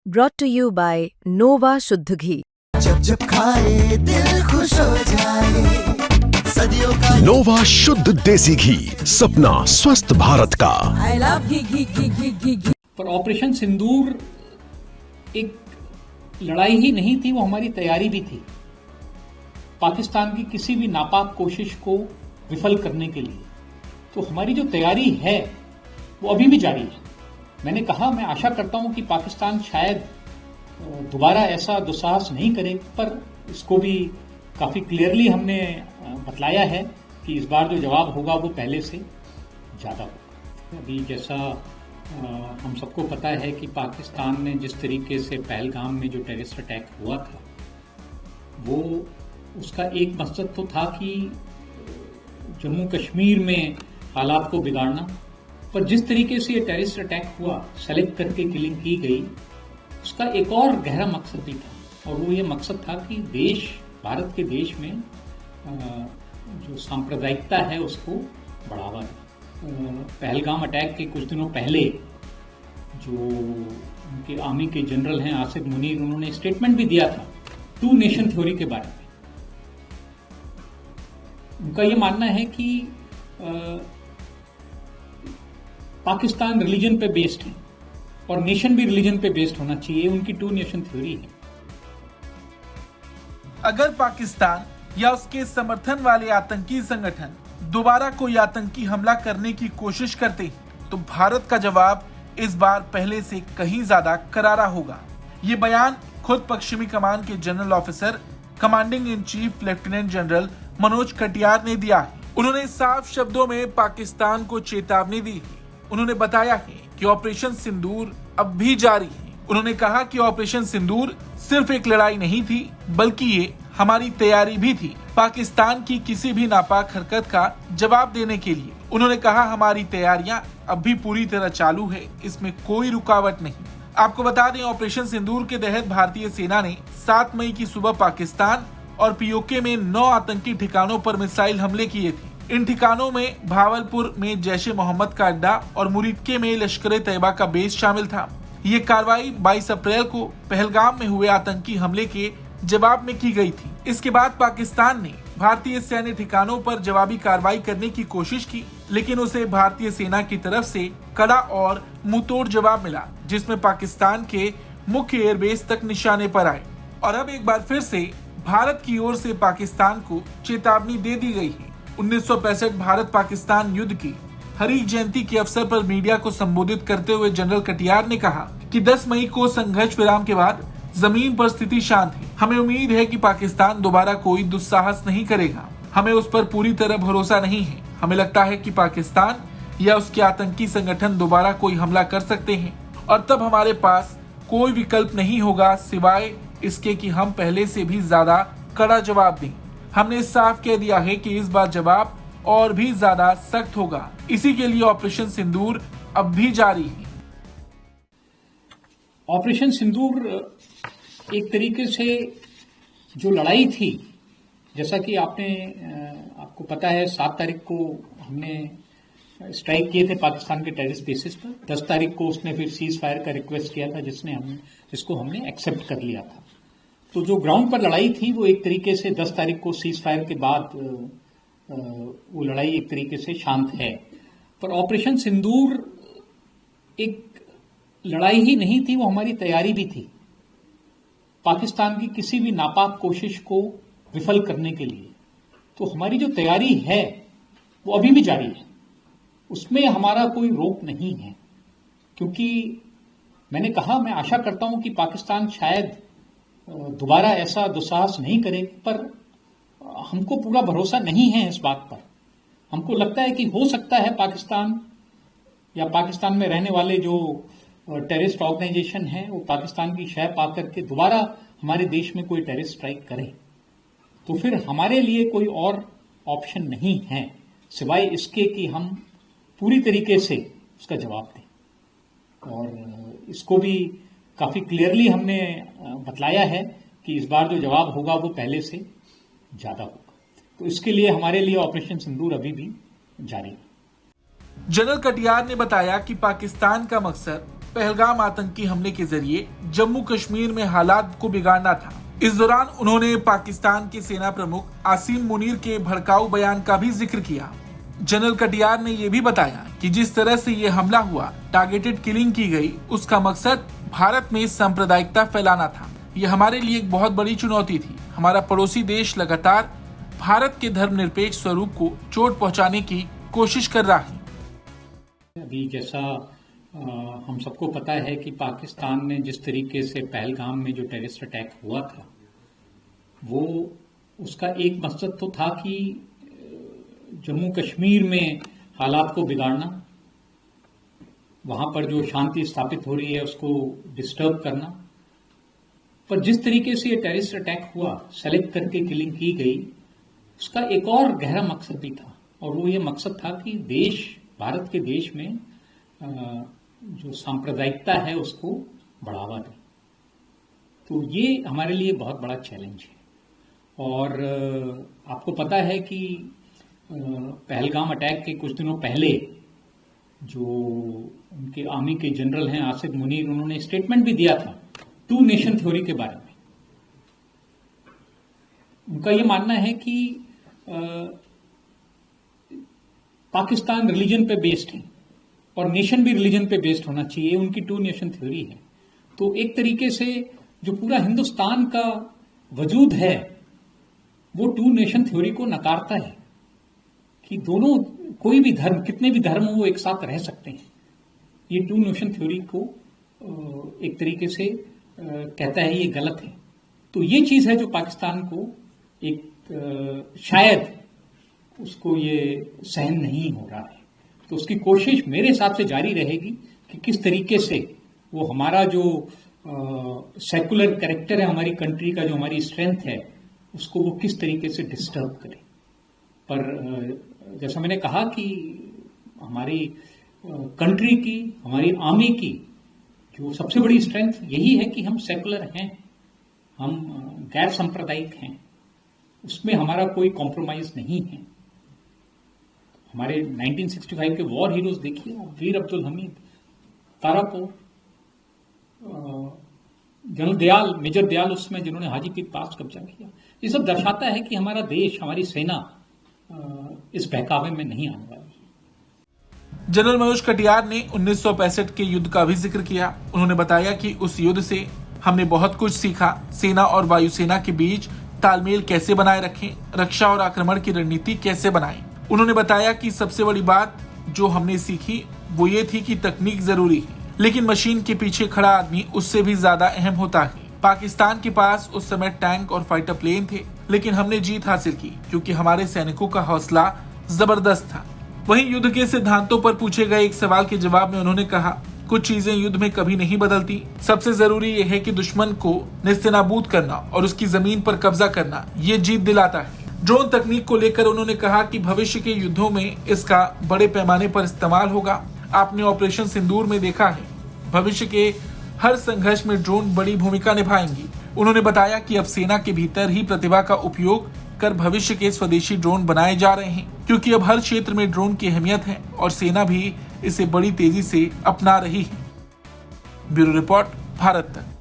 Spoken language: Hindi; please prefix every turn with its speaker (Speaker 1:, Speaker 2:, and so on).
Speaker 1: brought to you by Nova शुद्ध घी।
Speaker 2: जब जब खाए दिल खुश हो जाए, सदियों का
Speaker 3: नोवा शुद्ध देसी घी, सपना स्वस्थ भारत का।
Speaker 4: I love घी।
Speaker 5: पर ऑपरेशन सिंदूर एक लड़ाई ही नहीं थी, वो हमारी तैयारी भी थी पाकिस्तान की किसी भी नापाक कोशिश को विफल करने के लिए। तो हमारी जो तैयारी है वो अभी भी जारी है। मैंने कहा, मैं आशा करता हूं कि पाकिस्तान शायद दोबारा ऐसा दुस्साहस नहीं करे, पर इसको भी काफी क्लियरली हमने बतलाया है कि इस बार जो जवाब होगा वो पहले से ज्यादा होगा। अभी जैसा हम सबको पता है कि पाकिस्तान ने जिस तरीके से पहलगाम में जो टेररिस्ट अटैक हुआ था, वो उसका एक मकसद तो था कि जम्मू कश्मीर में हालात को बिगाड़ना, पर जिस तरीके से ये टेररिस्ट अटैक हुआ, सेलेक्ट करके किलिंग की गई, उसका एक और गहरा मकसद भी था। और वो ये मकसद था कि देश, भारत के देश में जो सांप्रदायिकता है उसको बढ़ावा दें। पहलगाम अटैक के कुछ दिनों पहले जो उनके आर्मी के जनरल हैं आसिफ मुनीर, उन्होंने स्टेटमेंट भी दिया था 2 नेशन थ्योरी के बारे में। उनका ये मानना है कि पाकिस्तान रिलीजन पे बेस्ड है और नेशन भी रिलीजन पे बेस्ड होना चाहिए। उनकी 2 नेशन थ्योरी है।
Speaker 6: अगर पाकिस्तान या उसके समर्थन वाले आतंकी संगठन दोबारा कोई आतंकी हमला करने की कोशिश करते हैं, तो भारत का जवाब इस बार पहले से कहीं ज्यादा करारा होगा। ये बयान खुद पश्चिमी कमान के general officer commanding in chief lieutenant general Manoj Katiyar ने दिया है। उन्होंने साफ शब्दों में पाकिस्तान को चेतावनी दी है। उन्होंने बताया है कि ऑपरेशन सिंदूर अब भी जारी है। उन्होंने कहा कि ऑपरेशन सिंदूर सिर्फ एक लड़ाई नहीं थी, बल्कि ये हमारी तैयारी भी थी पाकिस्तान की किसी भी नापाक हरकत का जवाब देने के लिए। उन्होंने कहा, हमारी तैयारियां अब भी पूरी तरह चालू है, इसमें कोई रुकावट नहीं। आपको बता दें, ऑपरेशन सिंदूर के तहत भारतीय सेना ने 7 मई की सुबह पाकिस्तान और पीओके में 9 आतंकी ठिकानों पर मिसाइल हमले किए थे। इन ठिकानों में भावलपुर में जैश-ए मोहम्मद का अड्डा और मुरीदके में लश्कर-ए-तैयबा का बेस शामिल था। ये कार्रवाई 22 अप्रैल को पहलगाम में हुए आतंकी हमले के जवाब में की गई थी। इसके बाद पाकिस्तान ने भारतीय सैन्य ठिकानों पर जवाबी कार्रवाई करने की कोशिश की, लेकिन उसे भारतीय सेना की तरफ से कड़ा और मुंहतोड़ जवाब मिला, जिसमें पाकिस्तान के मुख्य एयरबेस तक निशाने पर आए। और अब एक बार फिर से भारत की ओर से पाकिस्तान को चेतावनी दे दी गई है। 1965 भारत पाकिस्तान युद्ध की हरीक जयंती के अवसर पर मीडिया को संबोधित करते हुए जनरल कटियार ने कहा कि 10 मई को संघर्ष विराम के बाद जमीन पर स्थिति शांत है। हमें उम्मीद है कि पाकिस्तान दोबारा कोई दुस्साहस नहीं करेगा। हमें उस पर पूरी तरह भरोसा नहीं है। हमें लगता है कि पाकिस्तान या उसके आतंकी संगठन दोबारा कोई हमला कर सकते हैं, और तब हमारे पास कोई विकल्प नहीं होगा सिवाय इसके कि हम पहले से भी ज्यादा कड़ा जवाब दें। हमने साफ कह दिया है कि इस बार जवाब और भी ज्यादा सख्त होगा। इसी के लिए ऑपरेशन सिंदूर अब भी जारी है।
Speaker 5: ऑपरेशन सिंदूर एक तरीके से जो लड़ाई थी, जैसा कि आपको पता है, 7 तारीख को हमने स्ट्राइक किए थे पाकिस्तान के टेररिस्ट बेसिस पर। 10 तारीख को उसने फिर सीज फायर का रिक्वेस्ट किया था, जिसको हमने एक्सेप्ट कर लिया था। तो जो ग्राउंड पर लड़ाई थी वो एक तरीके से 10 तारीख को सीज फायर के बाद वो लड़ाई एक तरीके से शांत है। पर ऑपरेशन सिंदूर एक लड़ाई ही नहीं थी, वो हमारी तैयारी भी थी पाकिस्तान की किसी भी नापाक कोशिश को विफल करने के लिए। तो हमारी जो तैयारी है वो अभी भी जारी है, उसमें हमारा कोई रोक नहीं है। क्योंकि मैंने कहा, मैं आशा करता हूं कि पाकिस्तान शायद दोबारा ऐसा दुस्साहस नहीं करे, पर हमको पूरा भरोसा नहीं है इस बात पर। हमको लगता है कि हो सकता है पाकिस्तान या पाकिस्तान में रहने वाले जो टेररिस्ट ऑर्गेनाइजेशन है वो पाकिस्तान की शय पा करके दोबारा हमारे देश में कोई टेररिस्ट स्ट्राइक करे, तो फिर हमारे लिए कोई और ऑप्शन नहीं है सिवाय इसके कि हम पूरी तरीके से उसका जवाब दें। और इसको भी काफी क्लियरली हमने बतलाया है कि इस बार जो जवाब होगा वो पहले से ज्यादा होगा। तो इसके लिए हमारे लिए ऑपरेशन सिंदूर अभी भी जारी है।
Speaker 6: जनरल कटियार ने बताया कि पाकिस्तान का मकसद पहलगाम आतंकी हमले के जरिए जम्मू कश्मीर में हालात को बिगाड़ना था। इस दौरान उन्होंने पाकिस्तान के सेना प्रमुख आसिम मुनीर के भड़काऊ बयान का भी जिक्र किया। जनरल कटियार ने यह भी बताया कि जिस तरह से ये हमला हुआ, टारगेटेड किलिंग की गई, उसका मकसद भारत में सांप्रदायिकता फैलाना था। ये हमारे लिए एक बहुत बड़ी चुनौती थी। हमारा पड़ोसी देश लगातार भारत के धर्मनिरपेक्ष स्वरूप को चोट पहुंचाने की कोशिश कर रहा है।
Speaker 5: अभी जैसा हम सबको पता है कि पाकिस्तान ने जिस तरीके से पहलगाम में जो टेररिस्ट अटैक हुआ था, वो उसका एक मकसद तो था कि जम्मू कश्मीर में हालात को बिगाड़ना, वहां पर जो शांति स्थापित हो रही है उसको डिस्टर्ब करना। पर जिस तरीके से ये टेररिस्ट अटैक हुआ, सेलेक्ट करके किलिंग की गई, उसका एक और गहरा मकसद भी था, और वो ये मकसद था कि भारत के देश में जो सांप्रदायिकता है उसको बढ़ावा दें। तो ये हमारे लिए बहुत बड़ा चैलेंज है। और आपको पता है कि पहलगाम अटैक के कुछ दिनों पहले जो उनके आर्मी के जनरल हैं आसिफ मुनीर, उन्होंने स्टेटमेंट भी दिया था 2 नेशन थ्योरी के बारे में। उनका ये मानना है कि पाकिस्तान रिलीजन पे बेस्ड है और नेशन भी रिलीजन पे बेस्ड होना चाहिए। उनकी 2 नेशन थ्योरी है। तो एक तरीके से जो पूरा हिंदुस्तान का वजूद है वो 2 नेशन थ्योरी को नकारता है कि दोनों, कोई भी धर्म, कितने भी धर्म हो, वो एक साथ रह सकते हैं। ये 2 नेशन थ्योरी को एक तरीके से कहता है ये गलत है। तो ये चीज है जो पाकिस्तान को एक शायद उसको ये सहन नहीं हो रहा है। तो उसकी कोशिश मेरे हिसाब से जारी रहेगी कि किस तरीके से वो हमारा जो सेकुलर कैरेक्टर है, हमारी कंट्री का जो हमारी स्ट्रेंथ है, उसको वो किस तरीके से डिस्टर्ब करे। पर जैसा मैंने कहा कि हमारी कंट्री की, हमारी आर्मी की जो सबसे बड़ी स्ट्रेंथ यही है कि हम सेकुलर हैं, हम गैर सांप्रदायिक हैं, उसमें हमारा कोई कॉम्प्रोमाइज नहीं है। हमारे 1965 के वॉर हीरोज देखिए, वीर अब्दुल हमीद, तारापुर, जनरल दयाल, मेजर दयाल उसमें जिन्होंने हाजीपीर पास कब्जा किया। ये सब दर्शाता है कि हमारा देश, हमारी सेना इस बहकावे में नहीं आने वाली है।
Speaker 6: जनरल मनोज कटियार ने 1965 के युद्ध का भी जिक्र किया। उन्होंने बताया कि उस युद्ध से हमने बहुत कुछ सीखा। सेना और वायुसेना के बीच तालमेल कैसे बनाए रखें, रक्षा और आक्रमण की रणनीति कैसे बनाएं। उन्होंने बताया कि सबसे बड़ी बात जो हमने सीखी वो ये थी कि तकनीक जरूरी है, लेकिन मशीन के पीछे खड़ा आदमी उससे भी ज्यादा अहम होता है। पाकिस्तान के पास उस समय टैंक और फाइटर प्लेन थे, लेकिन हमने जीत हासिल की क्योंकि हमारे सैनिकों का हौसला जबरदस्त था। वहीं युद्ध के सिद्धांतों पर पूछे गए एक सवाल के जवाब में उन्होंने कहा, कुछ चीजें युद्ध में कभी नहीं बदलती। सबसे जरूरी यह है कि दुश्मन को नेस्तनाबूद करना और उसकी जमीन पर कब्जा करना, ये जीत दिलाता है। ड्रोन तकनीक को लेकर उन्होंने कहा कि भविष्य के युद्धों में इसका बड़े पैमाने पर इस्तेमाल होगा। आपने ऑपरेशन सिंदूर में देखा है। भविष्य के हर संघर्ष में ड्रोन बड़ी भूमिका निभाएंगी। उन्होंने बताया कि अब सेना के भीतर ही प्रतिभा का उपयोग कर भविष्य के स्वदेशी ड्रोन बनाए जा रहे हैं, क्योंकि अब हर क्षेत्र में ड्रोन की अहमियत है और सेना भी इसे बड़ी तेजी से अपना रही है। ब्यूरो रिपोर्ट, भारत तक।